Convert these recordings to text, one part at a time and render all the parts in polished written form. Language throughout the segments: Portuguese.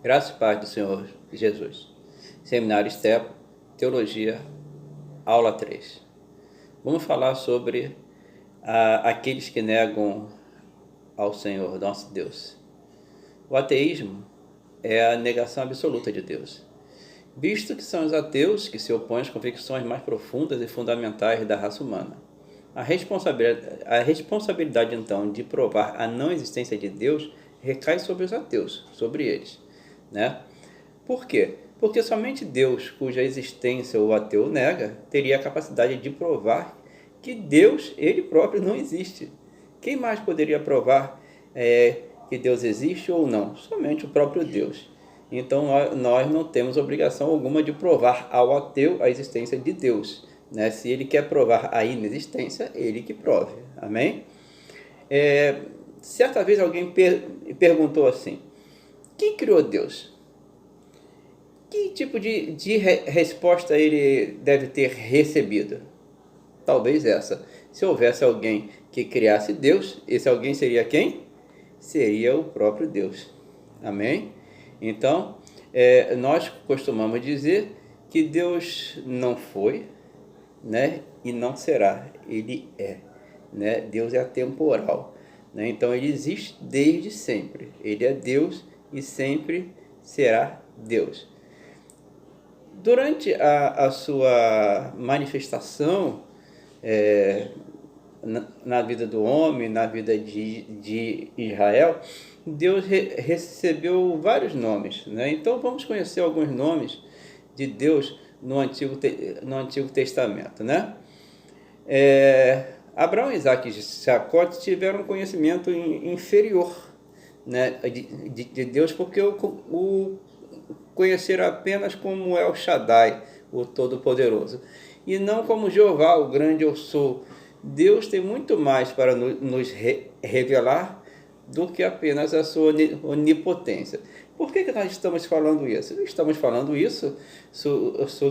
Graças e paz do Senhor Jesus. Seminário Estepo, Teologia, aula 3. Vamos falar sobre aqueles que negam ao Senhor, nosso Deus. O ateísmo é a negação absoluta de Deus, visto que são os ateus que se opõem às convicções mais profundas e fundamentais da raça humana. A responsabilidade, então, de provar a não existência de Deus recai sobre os ateus, sobre eles, né? Por quê? Porque somente Deus, cuja existência o ateu nega, teria a capacidade de provar que Deus, ele próprio, não existe. Quem mais poderia provar que Deus existe ou não? Somente o próprio Deus. Então nós não temos obrigação alguma de provar ao ateu a existência de Deus, né? Se ele quer provar a inexistência, ele que prove. Amém? Certa vez alguém perguntou assim: quem criou Deus? Que tipo de resposta ele deve ter recebido? Talvez essa. Se houvesse alguém que criasse Deus, esse alguém seria quem? Seria o próprio Deus. Amém? Então, nós costumamos dizer que Deus não foi, né? E não será. Ele é. Né? Deus é atemporal. Né? Então, ele existe desde sempre. Ele é Deus e sempre será Deus. Durante a sua manifestação na vida do homem, na vida de Israel, Deus recebeu vários nomes, né? Então vamos conhecer alguns nomes de Deus no Antigo Testamento, né? Abraão, Isaac e Jacó tiveram um conhecimento inferior, né, de Deus, porque o conheceram apenas como El Shaddai, o Todo-Poderoso, e não como Jeová, o grande eu sou. Deus tem muito mais para nos revelar do que apenas a sua onipotência. Por que nós estamos falando isso? Estamos falando isso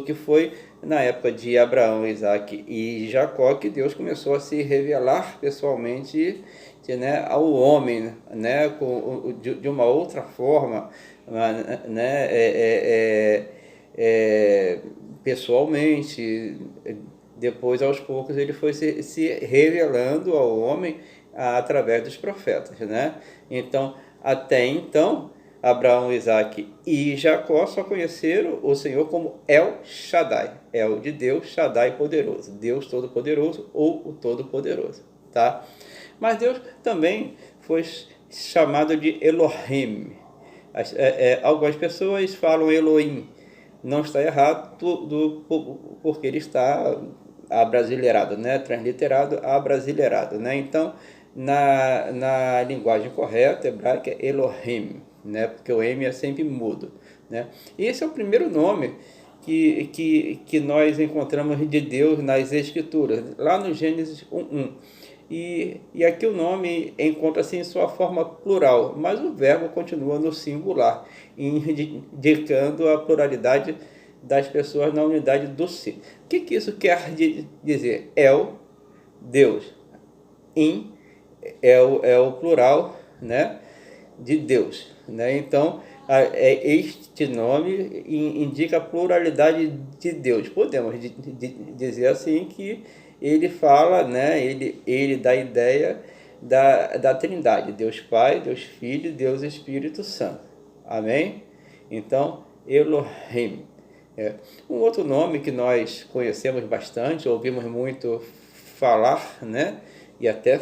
que foi na época de Abraão, Isaac e Jacó que Deus começou a se revelar pessoalmente, né, ao homem, né, de uma outra forma, né, pessoalmente. Depois, aos poucos, ele foi se revelando ao homem através dos profetas, né? Então, até então, Abraão, Isaac e Jacó só conheceram o Senhor como El Shaddai, El de Deus, Shaddai poderoso, Deus Todo-Poderoso ou o Todo-Poderoso, tá? Mas Deus também foi chamado de Elohim. Algumas pessoas falam Elohim, não está errado, porque ele está abrasileirado, né? Transliterado, abrasileirado, né? Então, na linguagem correta hebraica é Elohim, né? Porque o M é sempre mudo, né? E esse é o primeiro nome que nós encontramos de Deus nas Escrituras, lá no Gênesis 1:1. E aqui o nome encontra-se em sua forma plural, mas o verbo continua no singular, indicando a pluralidade das pessoas na unidade do si. O que isso quer dizer? El, Deus. In é o plural, né, de Deus. Né? Então, este nome indica a pluralidade de Deus. Podemos dizer assim que ele fala, né, ele dá a ideia da Trindade, Deus Pai, Deus Filho, Deus Espírito Santo. Amém? Então, Elohim. Um outro nome que nós conhecemos bastante, ouvimos muito falar, né, e até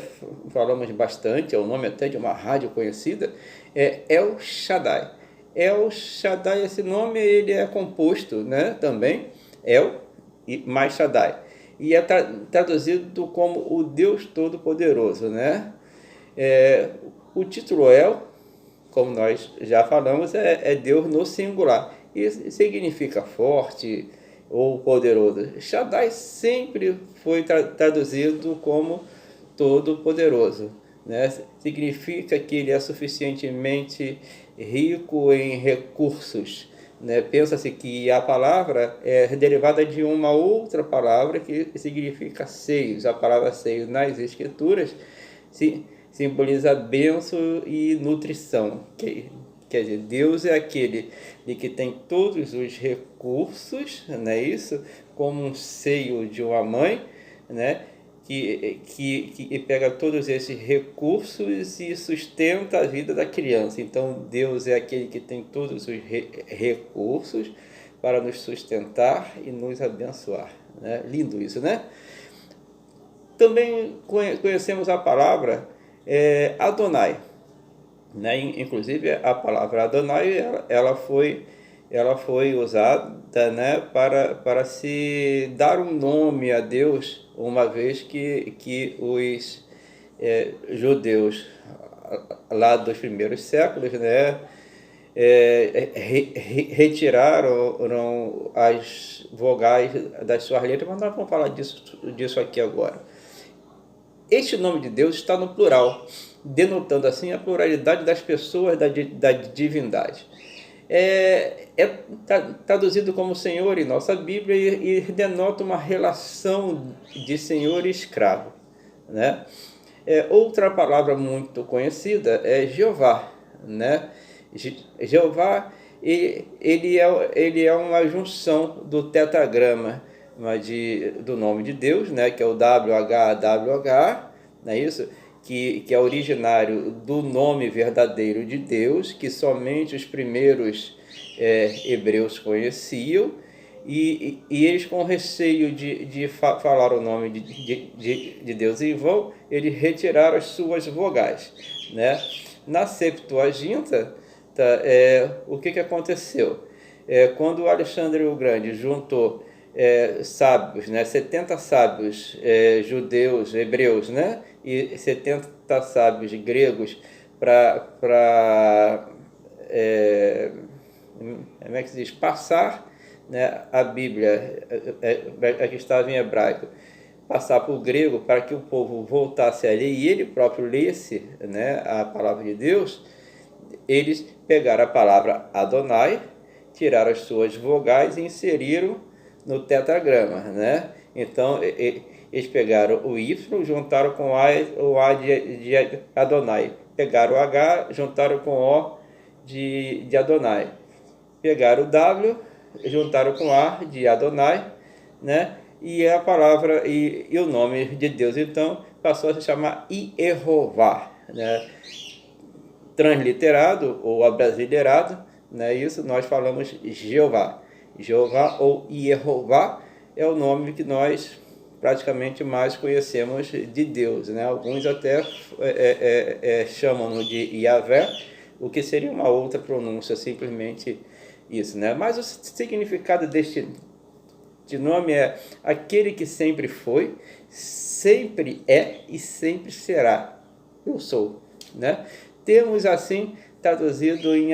falamos bastante, é o nome até de uma rádio conhecida, é El Shaddai. El Shaddai, esse nome ele é composto, né, também, El e mais Shaddai. E é traduzido como o Deus Todo-Poderoso, né? O título El, como nós já falamos, é Deus no singular. Isso significa forte ou poderoso. Shaddai sempre foi traduzido como todo-poderoso, né? Significa que ele é suficientemente rico em recursos, né? Pensa-se que a palavra é derivada de uma outra palavra que significa seios. A palavra seio nas escrituras simboliza bênção e nutrição, Quer dizer, Deus é aquele que tem todos os recursos, não é isso? Como um seio de uma mãe, né? Que pega todos esses recursos e sustenta a vida da criança. Então, Deus é aquele que tem todos os recursos para nos sustentar e nos abençoar. Né? Lindo isso, né? Também conhecemos a palavra Adonai. Né? Inclusive, a palavra Adonai ela foi usada, né, para se dar um nome a Deus, uma vez que os judeus lá dos primeiros séculos, né, retiraram as vogais das suas letras, mas nós vamos falar disso aqui agora. Este nome de Deus está no plural, denotando assim a pluralidade das pessoas da divindade. Traduzido como Senhor em nossa Bíblia e denota uma relação de senhor e escravo. Né? Outra palavra muito conhecida é Jeová. Né? Jeová ele é uma junção do tetragrama do nome de Deus, né, que é o WHWH, não é isso? Que é originário do nome verdadeiro de Deus, que somente os primeiros hebreus conheciam, e eles, com receio de falar o nome de Deus em vão, eles retiraram as suas vogais. Né? Na Septuaginta, o que aconteceu? Quando Alexandre o Grande juntou sábios, né? 70 sábios judeus, hebreus, né? E 70 sábios gregos para como é que se diz? Passar, né, a Bíblia, que estava em hebraico, passar para o grego para que o povo voltasse a ler e ele próprio lesse, né, a palavra de Deus. Eles pegaram a palavra Adonai, tiraram as suas vogais e inseriram no tetragrama, né? Então, eles pegaram o Y, juntaram com o A de Adonai. Pegaram o H, juntaram com o O de Adonai. Pegaram o W, juntaram com o A de Adonai, né? E a palavra e o nome de Deus, então, passou a se chamar Yehová, né? Transliterado ou abrasileirado, né? Isso nós falamos Jeová. Jeová ou Yehová é o nome que nós praticamente mais conhecemos de Deus, né? Alguns até chamam-no de Yahvé, o que seria uma outra pronúncia, simplesmente isso, né? Mas o significado deste nome é aquele que sempre foi, sempre é e sempre será. Eu sou, né? Temos assim traduzido em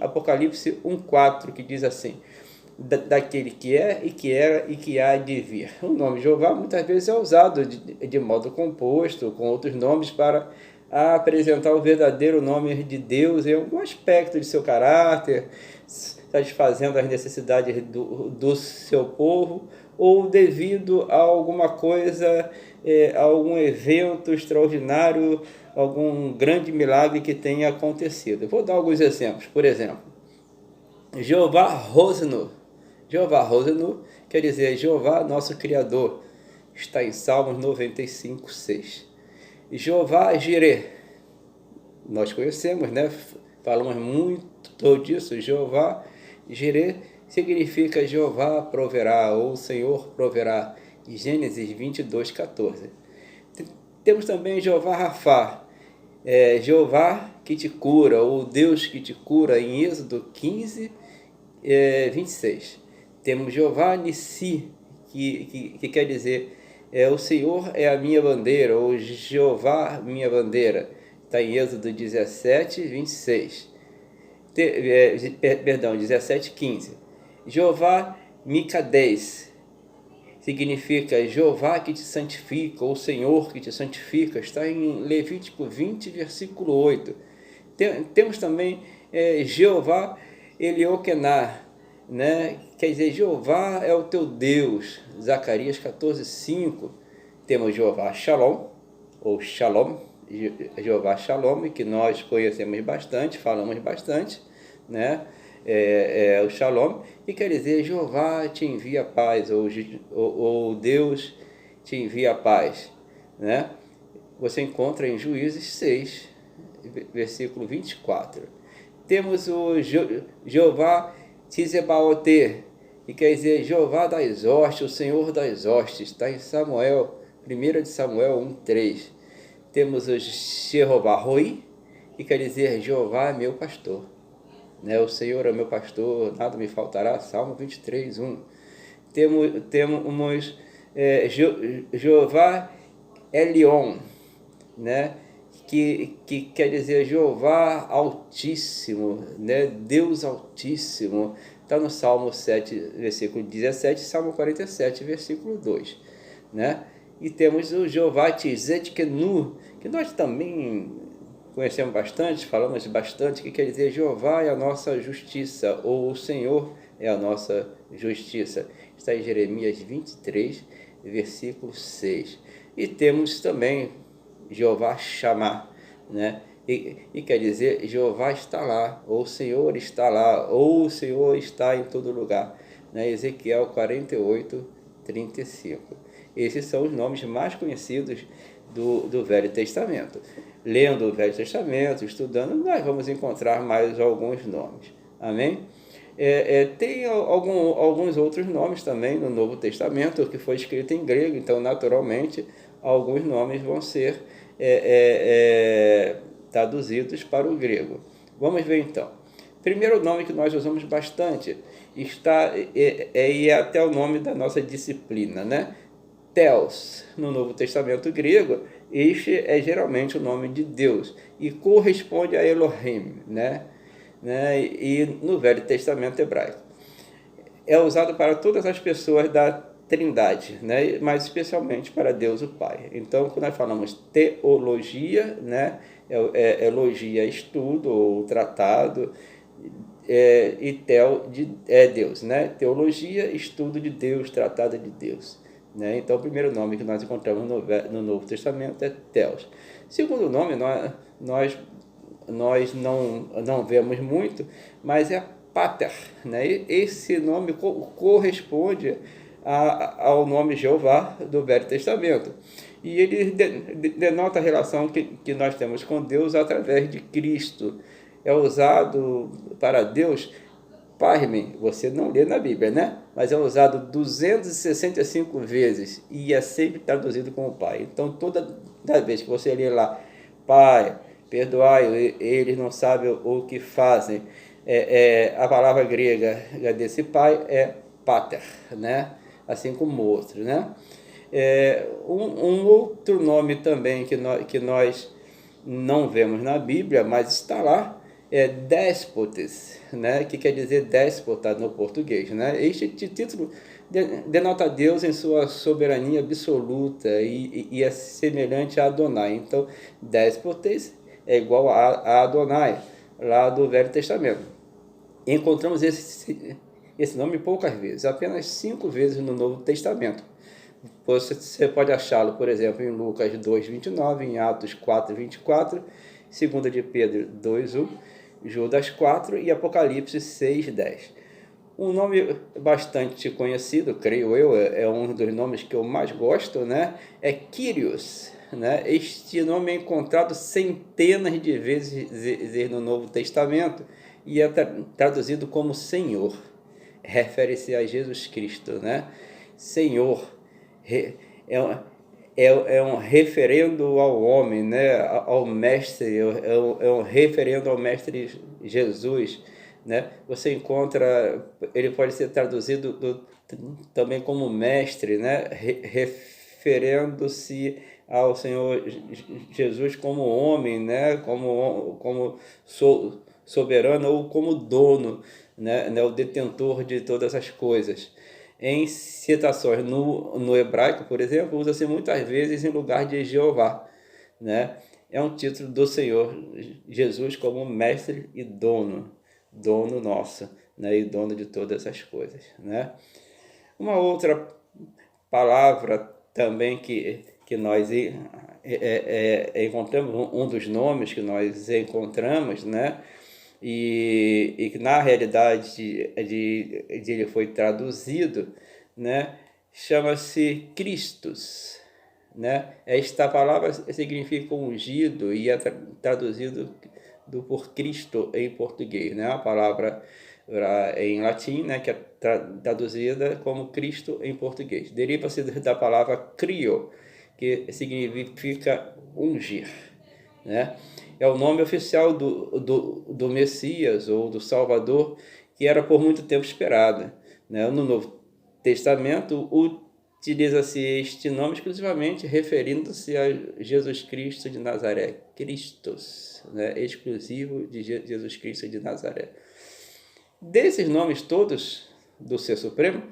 Apocalipse 1:4, que diz assim: daquele que é e que era e que há de vir. O nome Jeová muitas vezes é usado de modo composto, com outros nomes, para apresentar o verdadeiro nome de Deus em algum aspecto de seu caráter, satisfazendo as necessidades do seu povo, ou devido a alguma coisa, a algum evento extraordinário, algum grande milagre que tenha acontecido. Eu vou dar alguns exemplos. Por exemplo, Jeová Rosenu. Jeová Rosenu quer dizer Jeová, nosso Criador. Está em Salmos 95:6. Jeová Jireh. Nós conhecemos, né? Falamos muito disso. Jeová Jireh significa Jeová proverá, ou Senhor proverá. Gênesis 22:14. Temos também Jeová Rafá. Jeová que te cura, ou Deus que te cura, em Êxodo 15:26. Temos Jeová Nissi, que quer dizer o Senhor é a minha bandeira, ou Jeová minha bandeira. Está em Êxodo 17:26. 17:15. Jeová Micadês significa Jeová que te santifica, ou Senhor que te santifica. Está em Levítico 20, versículo 8. Temos também Jeová Elioquená, né? Quer dizer, Jeová é o teu Deus. Zacarias 14:5. Temos Jeová Shalom, ou Shalom, Jeová Shalom, que nós conhecemos bastante, falamos bastante. né? O Shalom, que quer dizer Jeová te envia paz, ou Deus te envia paz, né? Você encontra em Juízes 6, versículo 24. Temos o Jeová Tizebaote, que quer dizer Jeová das hostes, o Senhor das hostes, está em Samuel, 1 de Samuel 1:3. Temos o Jeová Roi, que quer dizer Jeová é meu pastor, né? O Senhor é meu pastor, nada me faltará, Salmo 23:1. Temos Jeová Elion, né? Que quer dizer Jeová Altíssimo, né? Deus Altíssimo. Está no Salmo 7, versículo 17, Salmo 47, versículo 2, né? E temos o Jeová Tzedkenu, que nós também conhecemos bastante, falamos bastante, que quer dizer Jeová é a nossa justiça, ou o Senhor é a nossa justiça. Está em Jeremias 23, versículo 6. E temos também Jeová Chamar, né? E quer dizer, Jeová está lá, ou o Senhor está lá, ou o Senhor está em todo lugar, né? Ezequiel 48:35. Esses são os nomes mais conhecidos do Velho Testamento. Lendo o Velho Testamento, estudando, nós vamos encontrar mais alguns nomes. Amém? Tem alguns outros nomes também no Novo Testamento, que foi escrito em grego, então, naturalmente, alguns nomes vão ser traduzidos para o grego. Vamos ver, então. Primeiro nome que nós usamos bastante, é até o nome da nossa disciplina, né? Theos, no Novo Testamento grego, este é geralmente o nome de Deus e corresponde a Elohim, né? E no Velho Testamento hebraico é usado para todas as pessoas da Trindade, né? Mas especialmente para Deus o Pai. Então, quando nós falamos teologia, né? Elogia, estudo ou tratado, e Deus, né? Teologia, estudo de Deus, tratado de Deus, né? Então, o primeiro nome que nós encontramos no Novo Testamento é Theos. Segundo nome, nós não vemos muito, mas é Pater, né? Esse nome corresponde ao nome Jeová do Velho Testamento. E ele denota a relação que nós temos com Deus através de Cristo. É usado para Deus, pasmem, você não lê na Bíblia, né? Mas é usado 265 vezes e é sempre traduzido como Pai. Então, toda vez que você lê lá, Pai, perdoai, eles não sabem o que fazem, a palavra grega desse Pai é Pater, né? Assim como outro, né? Um outro nome também que nós não vemos na Bíblia, mas está lá, é Déspotes, né? Que quer dizer déspota no português, né? Este título denota Deus em sua soberania absoluta e é semelhante a Adonai. Então, Déspotes é igual a Adonai, lá do Velho Testamento. Encontramos esse nome poucas vezes, apenas 5 vezes no Novo Testamento. Você pode achá-lo, por exemplo, em Lucas 2:29, em Atos 4:24, 2 de Pedro 2:1, Judas 4 e Apocalipse 6:10. Um nome bastante conhecido, creio eu, é um dos nomes que eu mais gosto, né? É Kyrios, né? Este nome é encontrado centenas de vezes no Novo Testamento e é traduzido como Senhor. Refere-se a Jesus Cristo, né? Senhor é um referendo ao homem, né? Ao mestre, é um referendo ao mestre Jesus, né? Você encontra, ele pode ser traduzido também como mestre, né? Referendo-se ao Senhor Jesus como homem, né? Como soberano ou como dono, né? O detentor de todas as coisas. Em citações no hebraico, por exemplo, usa-se muitas vezes em lugar de Jeová, né? É um título do Senhor Jesus como mestre e dono nosso, né? E dono de todas as coisas, né? Uma outra palavra também que nós encontramos, um dos nomes que nós encontramos, né? e que na realidade de ele foi traduzido, né, chama-se Christus, né? Esta palavra significa ungido e é traduzido por Cristo em português, né? A palavra em latim, né, que é traduzida como Cristo em português. Deriva-se da palavra crio, que significa ungir, né? É o nome oficial do Messias ou do Salvador, que era por muito tempo esperado, né? No Novo Testamento, utiliza-se este nome exclusivamente referindo-se a Jesus Cristo de Nazaré, Christos, né? Exclusivo de Jesus Cristo de Nazaré. Desses nomes todos do Ser Supremo,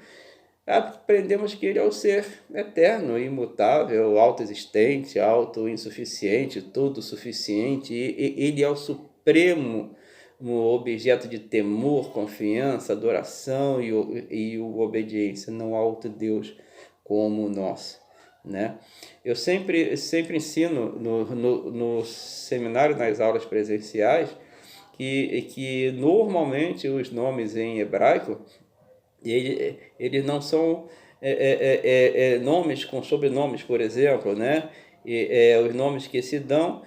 aprendemos que ele é o ser eterno, imutável, autoexistente, autoinsuficiente, todo suficiente. Ele é o supremo objeto de temor, confiança, adoração e obediência. Não há outro Deus como nós, né? Eu sempre ensino no seminário, nas aulas presenciais, que normalmente os nomes em hebraico eles não são nomes com sobrenomes, por exemplo, né? Os nomes que se dão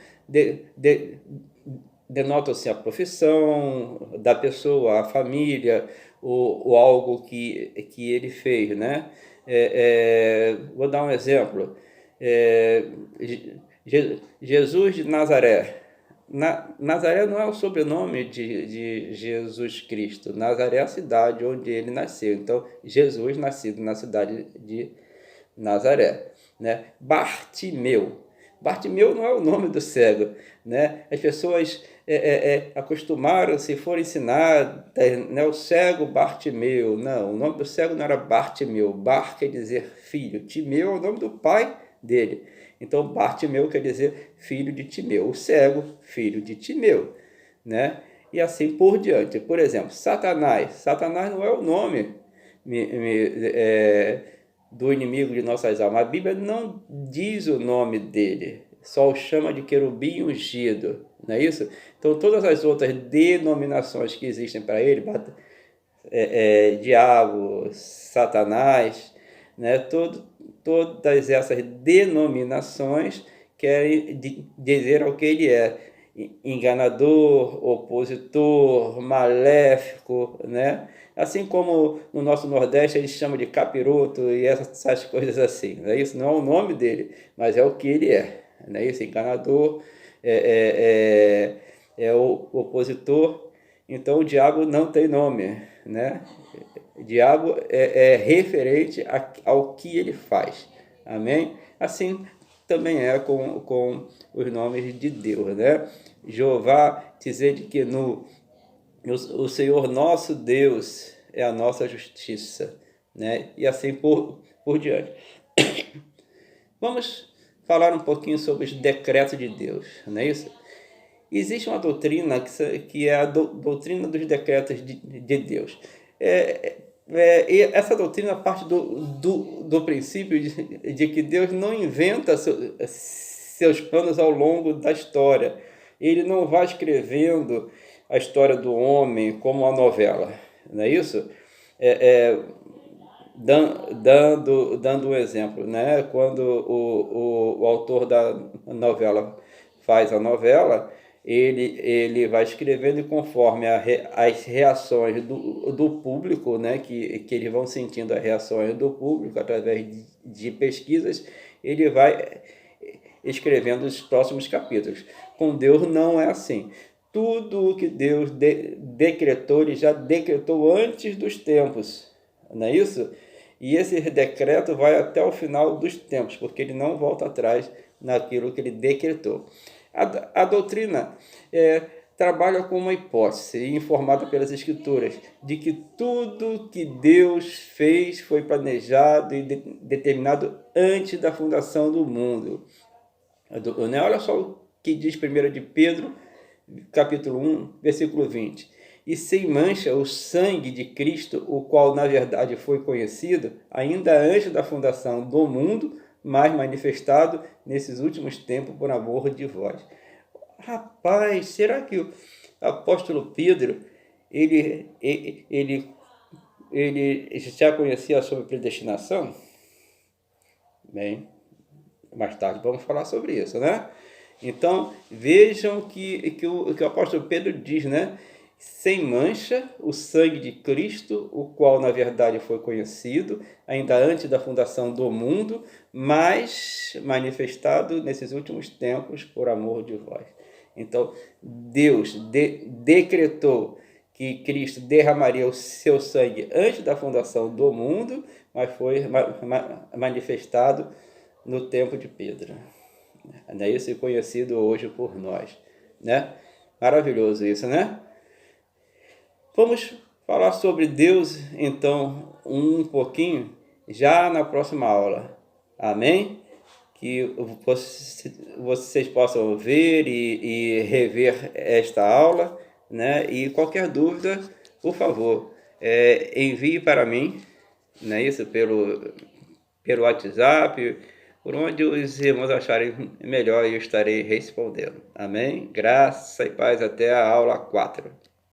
denotam-se a profissão da pessoa, a família, ou algo que ele fez, né? Vou dar um exemplo. Jesus de Nazaré. Nazaré não é o sobrenome de Jesus Cristo. Nazaré é a cidade onde ele nasceu. Então, Jesus nascido na cidade de Nazaré, né? Bartimeu. Bartimeu não é o nome do cego, né? As pessoas acostumaram-se, foram ensinadas, né? O cego Bartimeu. Não, o nome do cego não era Bartimeu. Bar quer dizer filho. Timeu é o nome do pai dele. Então, Bartimeu quer dizer filho de Timeu. O cego, filho de Timeu, né? E assim por diante. Por exemplo, Satanás. Satanás não é o nome do inimigo de nossas almas. A Bíblia não diz o nome dele, só o chama de querubim ungido, não é isso? Então, todas as outras denominações que existem para ele, diabo, Satanás, né? Todas essas denominações querem dizer ao que ele é: enganador, opositor, maléfico, né? Assim como no nosso Nordeste eles chamam de capiroto e essas coisas assim, não é isso? Não é o nome dele, mas é o que ele é, não é isso? Enganador, é o opositor. Então o diabo não tem nome, né? O diabo é referente ao que ele faz, amém? Assim também é com os nomes de Deus, né? Jeová dizer que o Senhor nosso Deus é a nossa justiça, né? E assim por diante. Vamos falar um pouquinho sobre os decretos de Deus, não é isso? Existe uma doutrina que é a doutrina dos decretos de Deus. E essa doutrina parte do princípio de que Deus não inventa seus planos ao longo da história. Ele não vai escrevendo a história do homem como uma novela, não é isso? Dando um exemplo, né? Quando o autor da novela faz a novela, ele vai escrevendo e conforme as reações do público, né? Que eles vão sentindo as reações do público através de pesquisas, ele vai escrevendo os próximos capítulos. Com Deus não é assim. Tudo o que Deus decretou, ele já decretou antes dos tempos, não é isso? E esse decreto vai até o final dos tempos, porque ele não volta atrás naquilo que ele decretou. A doutrina trabalha com uma hipótese informada pelas Escrituras de que tudo que Deus fez foi planejado e determinado antes da fundação do mundo. Olha só o que diz 1 de Pedro, capítulo 1, versículo 20. E sem mancha o sangue de Cristo, o qual na verdade foi conhecido ainda antes da fundação do mundo, mas manifestado nesses últimos tempos por amor de vós. Rapaz, será que apóstolo Pedro, ele já conhecia sobre predestinação? Bem, mais tarde vamos falar sobre isso, né? Então, vejam que o apóstolo Pedro diz, né? Sem mancha, o sangue de Cristo, o qual na verdade foi conhecido ainda antes da fundação do mundo, mas manifestado nesses últimos tempos por amor de vós. Então, Deus decretou que Cristo derramaria o seu sangue antes da fundação do mundo, mas foi manifestado no tempo de Pedro. Não é isso? Conhecido hoje por nós, né? Maravilhoso isso, né? Vamos falar sobre Deus, então, um pouquinho, já na próxima aula. Amém? Que vocês possam ver e rever esta aula, né? E qualquer dúvida, por favor, envie para mim, né? Isso pelo WhatsApp, por onde os irmãos acharem melhor, eu estarei respondendo. Amém? Graça e paz até a aula 4.